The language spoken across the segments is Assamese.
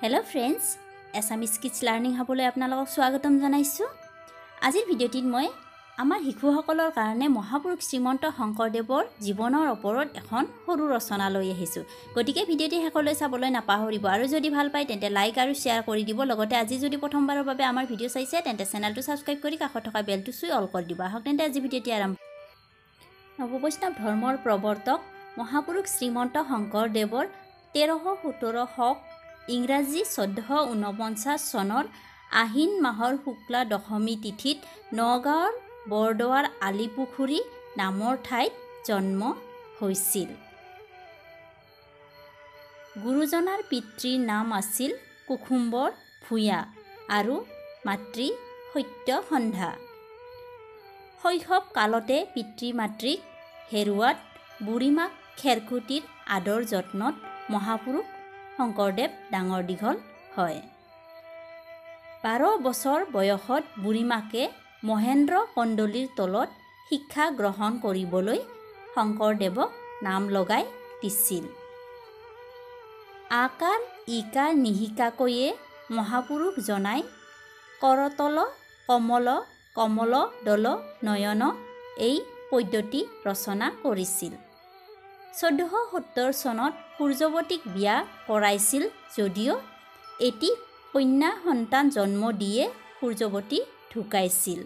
Hello friends, Assamese Kids Learning Habole আপোনালোকক স্বাগতম জনাইছো। আজিৰ ভিডিঅ'টিত মই আমাৰ শিশুসকলৰ কাৰণে মহাপুৰুষ শ্ৰীমন্ত শংকৰদেৱৰ জীৱনৰ ওপৰত এখন সৰু ৰচনা লৈ আহিছো। গতিকে ভিডিঅ'টি শেষলৈ চাবলৈ নাপাহৰিব আৰু যদি ভাল পায় তেন্তে লাইক আৰু শেয়াৰ কৰি দিব। লগতে আজি যদি প্ৰথমবাৰৰ বাবে আমাৰ ভিডিঅ' চাইছে তেন্তে চেনেলটো সাবস্ক্ৰাইব কৰি কাষত থকা বেলটো চুই অল কৰি দিব। আহক তেন্তে আজি ভিডিঅ'টি আৰম্ভ। নৱবৈষ্ণৱ ধৰ্মৰ প্ৰৱৰ্তক মহাপুৰুষ শ্ৰীমন্ত শংকৰদেৱৰ 1317 ইংৰাজী 1449 চনৰ আহিন মাহৰ শুক্লা দশমী তিথিত নগাঁৱৰ বৰদোৱাৰ আলিপুখুৰী নামৰ ঠাইত জন্ম হৈছিল। গুৰুজনাৰ পিতৃৰ নাম আছিল কুসুম্বৰ ভূঞা আৰু মাতৃ সত্যসন্ধা। শৈশৱ কালতে পিতৃ মাতৃক হেৰুৱাত বুঢ়ীমাক খেৰখুটিৰ আদৰ যত্নত মহাপুৰুষ শংকৰদেৱ ডাঙৰ দীঘল হয়। 12 বছৰ বয়সত বুঢ়ীমাকে মহেন্দ্ৰ কন্দলীৰ তলত শিক্ষা গ্ৰহণ কৰিবলৈ শংকৰদেৱক নাম লগাই দিছিল। আকাৰ ইকাৰ নিশিকাকৈয়ে মহাপুৰুষ জনাই কৰতল কমল কমল দল নয়ন এই পদ্ধতি ৰচনা কৰিছিল। 1470 চনত সূৰ্যৱতীক বিয়া কৰাইছিল যদিও এটি কন্যা সন্তান জন্ম দিয়ে সূৰ্যৱতী ঢুকাইছিল।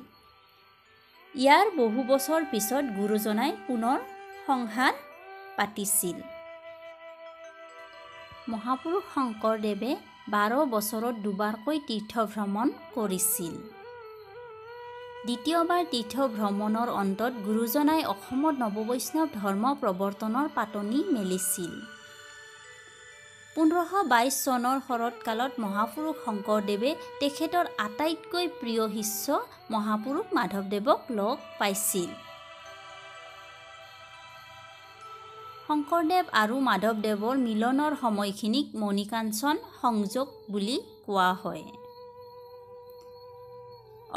ইয়াৰ বহু বছৰ পিছত গুৰুজনাই পুনৰ সংসাৰ পাতিছিল। মহাপুৰুষ শংকৰদেৱে 12 বছৰত দুবাৰকৈ তীৰ্থ ভ্ৰমণ কৰিছিল। দ্বিতীয়বাৰ তীৰ্থ ভ্ৰমণৰ অন্তত গুৰুজনাই অসমত নৱবৈষ্ণৱ ধৰ্ম প্ৰৱৰ্তনৰ পাতনি মেলিছিল। 1522 চনৰ শৰৎকালত মহাপুৰুষ শংকৰদেৱে তেখেতৰ আটাইতকৈ প্ৰিয় শিষ্য মহাপুৰুষ মাধৱদেৱক লগ পাইছিল। শংকৰদেৱ আৰু মাধৱদেৱৰ মিলনৰ সময়খিনিক মণিকাঞ্চন সংযোগ বুলি কোৱা হয়।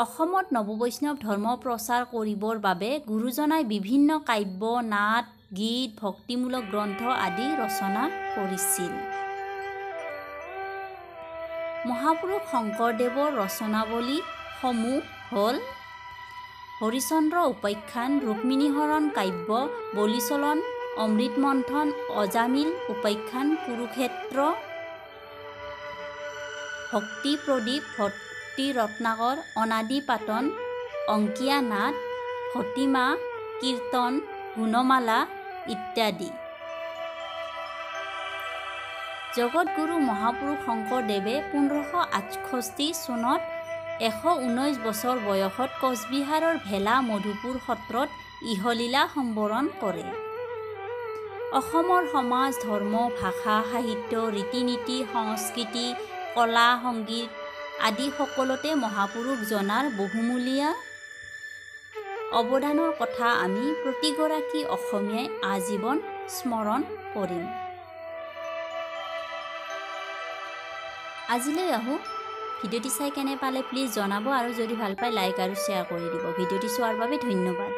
অসমত নৱবৈষ্ণৱ ধৰ্ম প্ৰচাৰ কৰিবৰ বাবে গুৰুজনাই বিভিন্ন কাব্য নাট গীত ভক্তিমূলক গ্ৰন্থ আদি ৰচনা কৰিছিল। মহাপুৰুষ শংকৰদেৱৰ ৰচনাৱলী সমূহ হ'ল হৰিচন্দ্ৰ উপাখ্যান, ৰুক্মিণীহৰণ কাব্য, বলিচলন, অমৃত মন্থন, অজামিল উপাখ্যান, কুৰুক্ষেত্ৰ, ভক্তি প্ৰদীপ, ভক্তি ৰত্নাকৰ, অনাদি পাতন, অংকীয়া নাট, ভটিমা, কীৰ্তন, গুণমালা ইত্যাদি। জগতগুৰু মহাপুৰুষ শংকৰদেৱে 1568 চনত 119 বছৰ বয়সত কোচবিহাৰৰ ভেলা মধুপুৰ সত্ৰত ইহলীলা সম্বৰণ কৰে। অসমৰ সমাজ ধৰ্ম ভাষা সাহিত্য ৰীতি নীতি সংস্কৃতি কলা সংগীত আদি সকলোতে মহাপুৰুষ জনাৰ বহুমূলীয়া অৱদানৰ কথা আমি প্ৰতিগৰাকী অসমীয়াই আজীৱন স্মৰণ কৰিম। আজিলৈ আহোঁ। ভিডিঅ'টি চাই কেনে পালে প্লিজ জনাব আৰু যদি ভাল পায় লাইক আৰু শ্বেয়াৰ কৰি দিব। ভিডিঅ'টি চোৱাৰ বাবে ধন্যবাদ।